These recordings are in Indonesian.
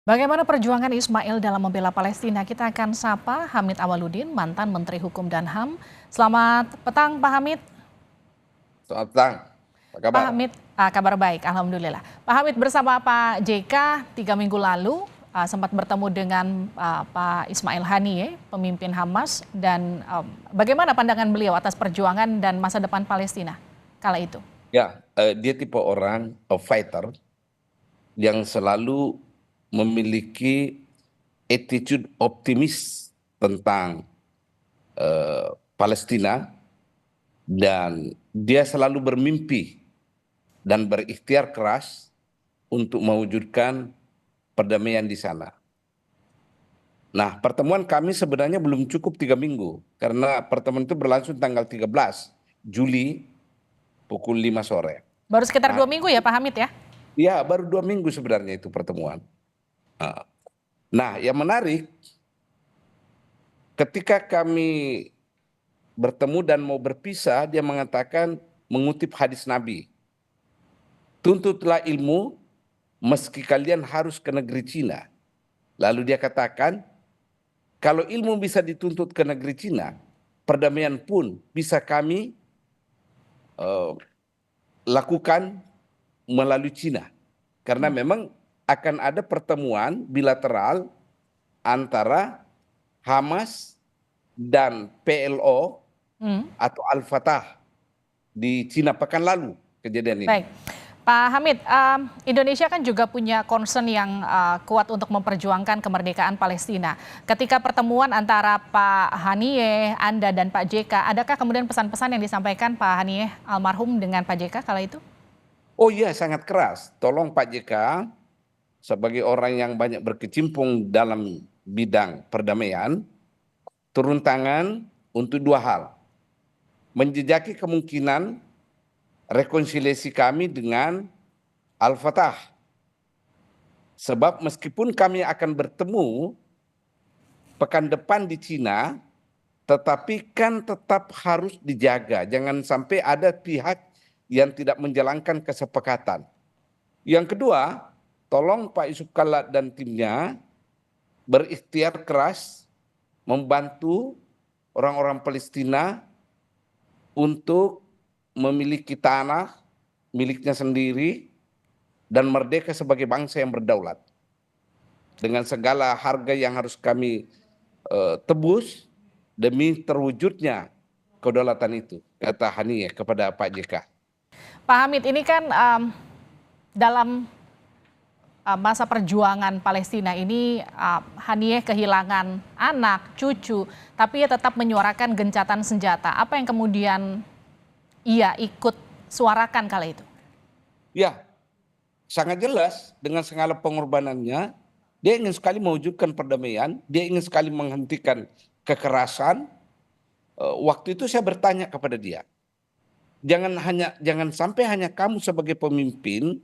Bagaimana perjuangan Ismail dalam membela Palestina? Kita akan sapa Hamid Awaludin, mantan Menteri Hukum dan HAM. Selamat petang, Pak Hamid. Selamat petang, apa Pak kabar? Hamid, kabar baik, Alhamdulillah. Pak Hamid bersama Pak JK 3 minggu lalu sempat bertemu dengan Pak Ismail Haniyeh, pemimpin Hamas, dan bagaimana pandangan beliau atas perjuangan dan masa depan Palestina kala itu? Ya, dia tipe orang fighter yang selalu memiliki attitude optimis tentang Palestina, dan dia selalu bermimpi dan berikhtiar keras untuk mewujudkan perdamaian di sana. Nah, pertemuan kami sebenarnya belum cukup 3 minggu, karena pertemuan itu berlangsung tanggal 13 Juli pukul 5 sore. Baru sekitar Nah, 2 minggu ya Pak Hamid ya? ya, baru 2 minggu sebenarnya itu pertemuan. Nah, yang menarik, ketika kami bertemu dan mau berpisah, dia mengatakan, mengutip hadis Nabi, tuntutlah ilmu meski kalian harus ke negeri Cina. Lalu dia katakan, kalau ilmu bisa dituntut ke negeri Cina, perdamaian pun bisa kami lakukan melalui Cina. Karena memang akan ada pertemuan bilateral antara Hamas dan PLO atau Al-Fatah di Cina pekan lalu kejadian ini. Baik, Pak Hamid, Indonesia kan juga punya concern yang kuat untuk memperjuangkan kemerdekaan Palestina. Ketika pertemuan antara Pak Haniyeh, Anda dan Pak JK, adakah kemudian pesan-pesan yang disampaikan Pak Haniyeh almarhum dengan Pak JK kala itu? Oh iya, sangat keras. Tolong Pak JK sebagai orang yang banyak berkecimpung dalam bidang perdamaian, turun tangan untuk 2 hal. Menjejaki kemungkinan rekonsiliasi kami dengan Al-Fatah. Sebab meskipun kami akan bertemu pekan depan di Cina, tetapi kan tetap harus dijaga. Jangan sampai ada pihak yang tidak menjalankan kesepakatan. Yang kedua, tolong Pak Yusuf Kalla dan timnya berikhtiar keras membantu orang-orang Palestina untuk memiliki tanah miliknya sendiri dan merdeka sebagai bangsa yang berdaulat. Dengan segala harga yang harus kami tebus demi terwujudnya kedaulatan itu, kata Haniyeh kepada Pak JK. Pak Hamid, ini kan dalam masa perjuangan Palestina ini Haniyeh kehilangan anak, cucu, tapi ia tetap menyuarakan gencatan senjata. Apa yang kemudian ia ikut suarakan kala itu? Ya, sangat jelas dengan segala pengorbanannya, dia ingin sekali mewujudkan perdamaian, dia ingin sekali menghentikan kekerasan. Waktu itu saya bertanya kepada dia, jangan sampai hanya kamu sebagai pemimpin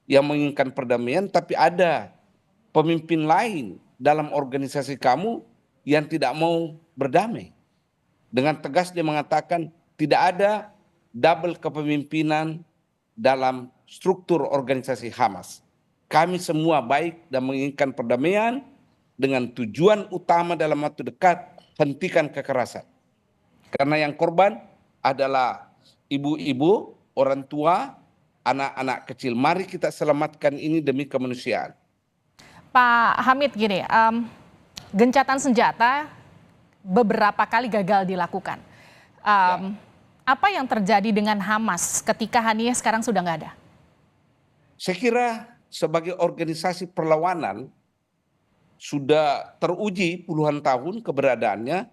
yang menginginkan perdamaian, tapi ada pemimpin lain dalam organisasi kamu yang tidak mau berdamai. Dengan tegas dia mengatakan tidak ada double kepemimpinan dalam struktur organisasi Hamas. Kami semua baik dan menginginkan perdamaian dengan tujuan utama dalam waktu dekat, hentikan kekerasan. Karena yang korban adalah ibu-ibu, orang tua, anak-anak kecil. Mari kita selamatkan ini demi kemanusiaan. Pak Hamid, gini, gencatan senjata beberapa kali gagal dilakukan. Apa yang terjadi dengan Hamas ketika Haniyeh sekarang sudah nggak ada? Saya kira sebagai organisasi perlawanan sudah teruji puluhan tahun keberadaannya,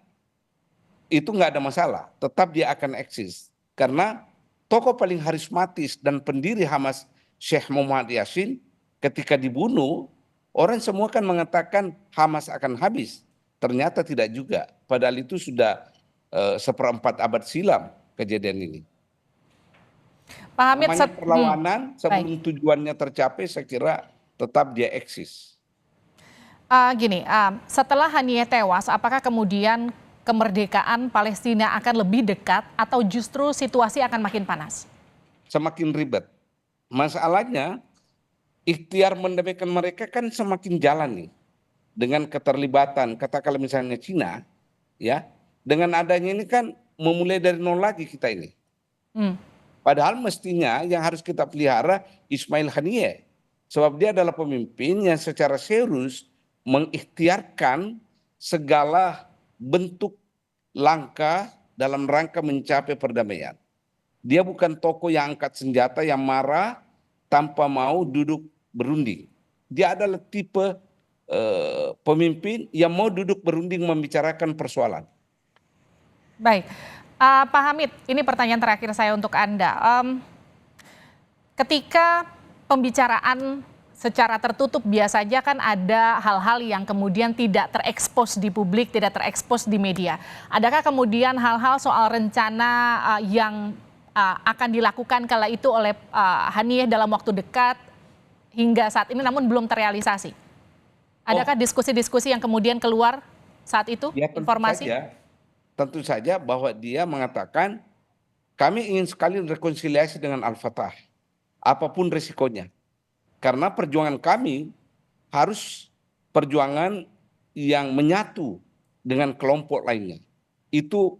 itu nggak ada masalah, tetap dia akan eksis. Karena tokoh paling harismatis dan pendiri Hamas, Sheikh Muhammad Yassin, ketika dibunuh, orang semua kan mengatakan Hamas akan habis. Ternyata tidak juga, padahal itu sudah 1/4 abad silam kejadian ini. Pak Hamid, Namanya perlawanan, baik. sebelum tujuannya tercapai, saya kira tetap dia eksis. Gini, setelah Haniyeh tewas, apakah kemudian kemerdekaan Palestina akan lebih dekat atau justru situasi akan makin panas? Semakin ribet. Masalahnya ikhtiar mendamaikan mereka kan semakin jalan nih dengan keterlibatan katakanlah misalnya Cina, ya, dengan adanya ini kan memulai dari nol lagi kita ini. Hmm. Padahal mestinya yang harus kita pelihara Ismail Haniyeh, sebab dia adalah pemimpin yang secara serius mengikhtiarkan segala bentuk langkah dalam rangka mencapai perdamaian. Dia bukan tokoh yang angkat senjata, yang marah tanpa mau duduk berunding. Dia adalah tipe pemimpin yang mau duduk berunding membicarakan persoalan. Baik, Pak Hamid, ini pertanyaan terakhir saya untuk Anda. Ketika pembicaraan secara tertutup biasanya kan ada hal-hal yang kemudian tidak terekspos di publik, tidak terekspos di media. Adakah kemudian hal-hal soal rencana yang akan dilakukan kala itu oleh Haniyeh dalam waktu dekat hingga saat ini namun belum terrealisasi? Adakah diskusi-diskusi yang kemudian keluar saat itu, Ya, informasi? tentu saja bahwa dia mengatakan kami ingin sekali rekonsiliasi dengan Al-Fatah, apapun resikonya. Karena perjuangan kami harus perjuangan yang menyatu dengan kelompok lainnya. Itu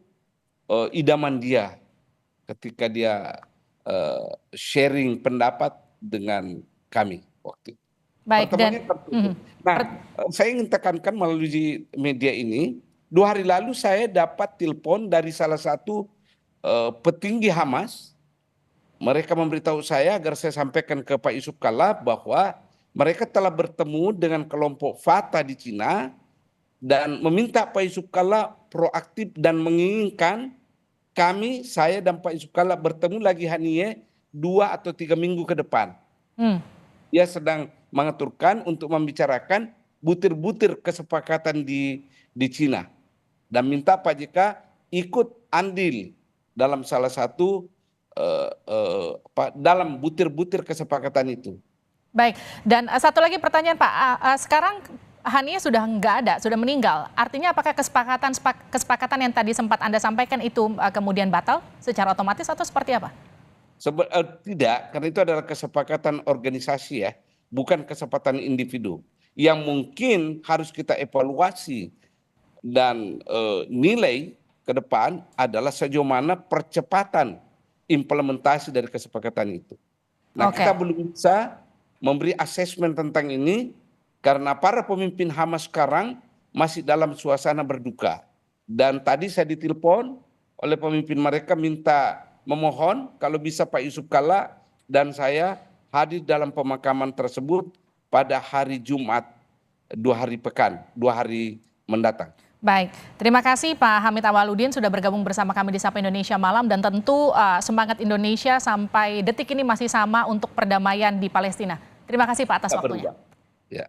idaman dia ketika dia sharing pendapat dengan kami waktu itu. Baik, Pertemuannya tertutup. Nah, saya ingin tekankan melalui media ini, 2 hari lalu saya dapat telepon dari salah satu petinggi Hamas. Mereka memberitahu saya agar saya sampaikan ke Pak Yusuf Kalla bahwa mereka telah bertemu dengan kelompok Fatah di Cina dan meminta Pak Yusuf Kalla proaktif dan menginginkan kami, saya dan Pak Yusuf Kalla bertemu lagi Haniyeh 2 atau 3 minggu ke depan. Dia sedang mengaturkan untuk membicarakan butir-butir kesepakatan di Cina dan minta Pak JK ikut andil dalam salah satu dalam butir-butir kesepakatan itu. Baik, dan satu lagi pertanyaan Pak, sekarang Haniyeh sudah nggak ada, sudah meninggal. Artinya apakah kesepakatan yang tadi sempat Anda sampaikan itu kemudian batal secara otomatis atau seperti apa? Tidak, karena itu adalah kesepakatan organisasi ya, bukan kesepakatan individu. Yang mungkin harus kita evaluasi dan nilai ke depan adalah sejauh mana percepatan implementasi dari kesepakatan itu. Nah, kita belum bisa memberi asesmen tentang ini karena para pemimpin Hamas sekarang masih dalam suasana berduka. Dan tadi saya ditelepon oleh pemimpin mereka minta memohon kalau bisa Pak Yusuf Kalla dan saya hadir dalam pemakaman tersebut pada hari Jumat 2 hari pekan, 2 hari mendatang. Baik, terima kasih Pak Hamid Awaludin sudah bergabung bersama kami di Sapa Indonesia Malam dan tentu semangat Indonesia sampai detik ini masih sama untuk perdamaian di Palestina. Terima kasih Pak atas waktunya. Ya.